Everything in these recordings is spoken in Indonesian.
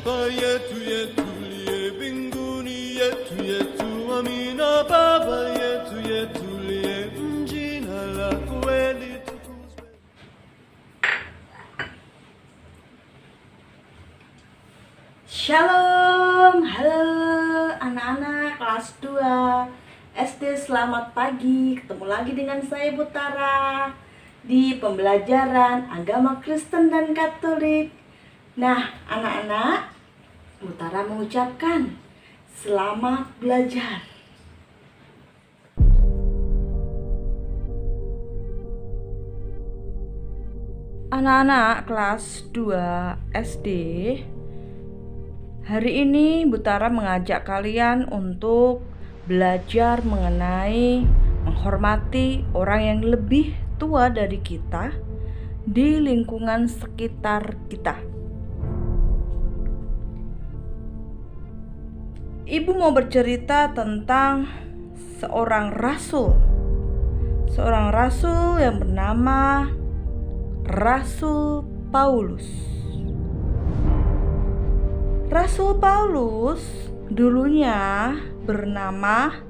Baba yetu yetu liye mbinguni, yetu yetu amina. Baba yetu yetu liye, jina lako litukuzwe. Shalom, halo anak-anak kelas 2 SD, selamat pagi. Ketemu lagi dengan saya Butara di pembelajaran agama Kristen dan Katolik. Nah, anak-anak, Butara mengucapkan selamat belajar. Anak-anak kelas 2 SD, hari ini Butara mengajak kalian untuk belajar mengenai menghormati orang yang lebih tua dari kita di lingkungan sekitar kita. Ibu mau bercerita tentang seorang rasul yang bernama Rasul Paulus. Rasul Paulus dulunya bernama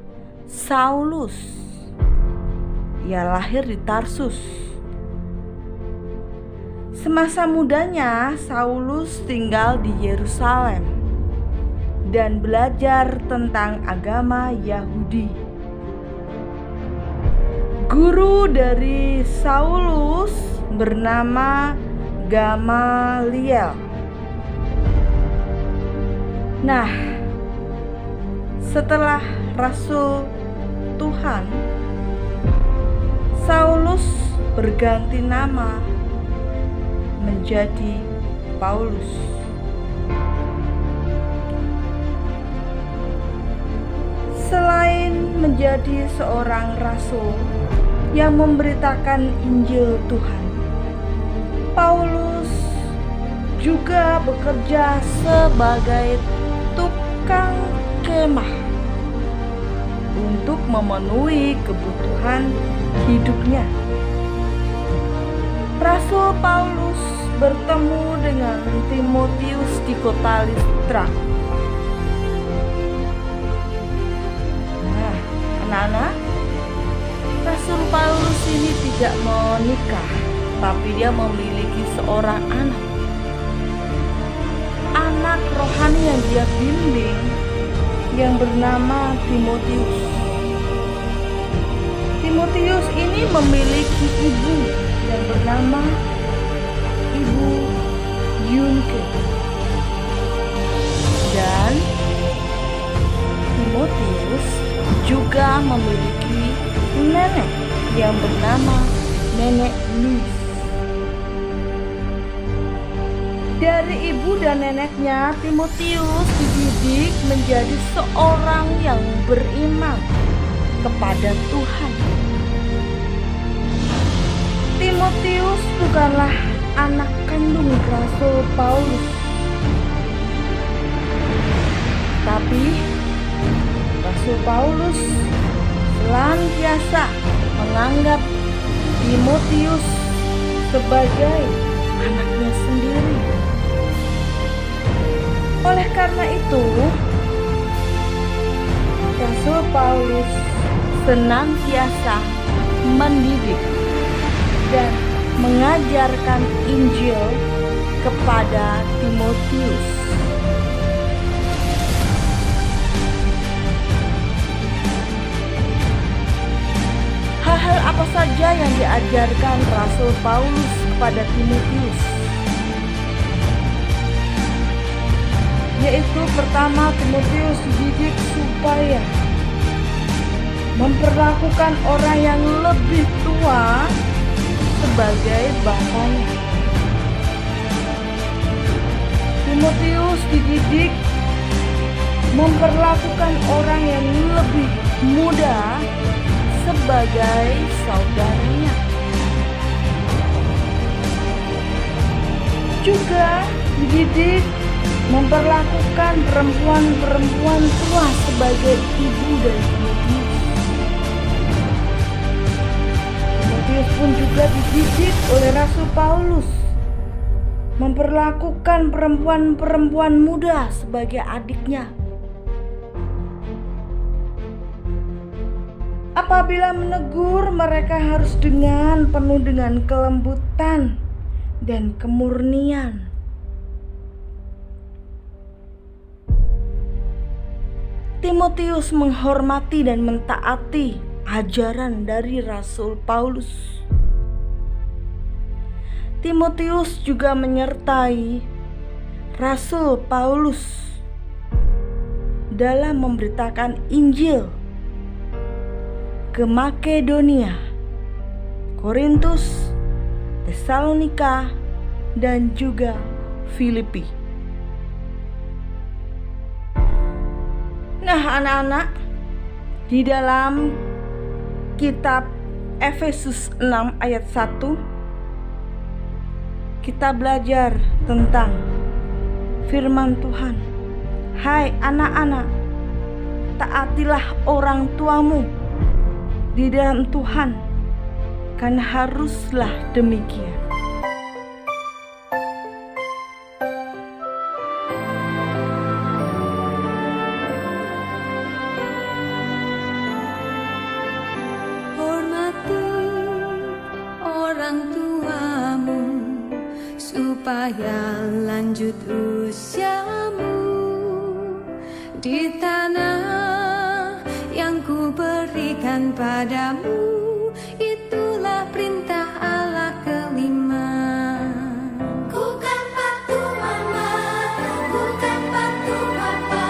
Saulus. Ia lahir di Tarsus. Semasa mudanya, Saulus tinggal di Yerusalem dan belajar tentang agama Yahudi. Guru dari Saulus bernama Gamaliel. Nah, setelah Rasul Tuhan, Saulus berganti nama menjadi Paulus. Selain menjadi seorang rasul yang memberitakan Injil Tuhan, Paulus juga bekerja sebagai tukang kemah untuk memenuhi kebutuhan hidupnya. Rasul Paulus bertemu dengan Timotius di kota Listra. Nah, anak-anak, Rasul Paulus ini tidak menikah, tapi dia memiliki seorang anak rohani yang dia bimbing, yang bernama Timotius. Timotius ini memiliki ibu yang bernama Ibu Yunke, dan Timotius juga memiliki nenek yang bernama Nenek Louis. Dari ibu dan neneknya, Timotius dididik menjadi seorang yang beriman kepada Tuhan. Timotius bukanlah anak kandung Rasul Paulus, tapi Rasul Paulus senantiasa menganggap Timotius sebagai anaknya sendiri. Oleh karena itu, Rasul Paulus senantiasa mendidik dan mengajarkan Injil kepada Timotius. Hal-hal apa saja yang diajarkan Rasul Paulus kepada Timotius? Yaitu pertama, Timotius dididik supaya memperlakukan orang yang lebih tua sebagai bapaknya. Timotius dididik memperlakukan orang yang lebih muda sebagai saudaranya. Juga dididik memperlakukan perempuan-perempuan tua sebagai ibu dari Timotius. Timotius pun juga dididik oleh Rasul Paulus memperlakukan perempuan-perempuan muda sebagai adiknya. Apabila menegur, mereka harus penuh dengan kelembutan dan kemurnian. Timotius menghormati dan mentaati ajaran dari Rasul Paulus. Timotius juga menyertai Rasul Paulus dalam memberitakan Injil ke Makedonia, Korintus, Tesalonika, dan juga Filipi. Nah, anak-anak, di dalam kitab Efesus 6 ayat 1 kita belajar tentang firman Tuhan. Hai anak-anak, taatilah orang tuamu di dalam Tuhan, kan haruslah demikian. Hormati orang tuamu supaya lanjut usiamu di tanah yang ku berikan padamu. Itulah perintah Allah kelima. Ku kan patuh mama, ku kan patuh papa,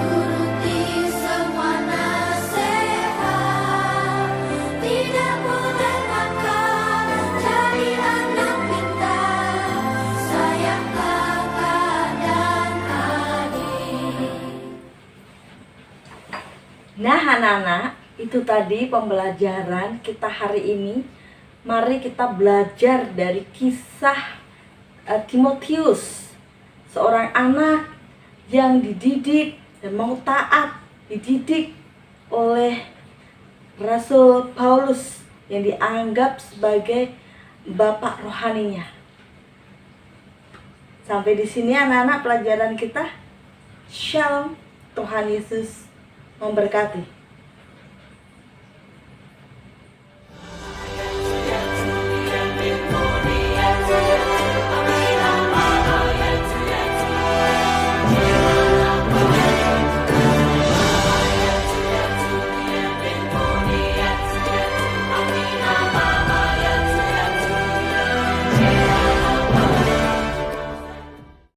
turuti semua nasihat. Tidak boleh nakal, jadi anak pintar, sayang kakak dan adik. Nah anak-anak, itu tadi pembelajaran kita hari ini. Mari kita belajar dari kisah Timotius, seorang anak yang dididik dan mau taat, dididik oleh Rasul Paulus yang dianggap sebagai bapak rohaninya. Sampai di sini anak-anak pelajaran kita. Shalom, Tuhan Yesus memberkati.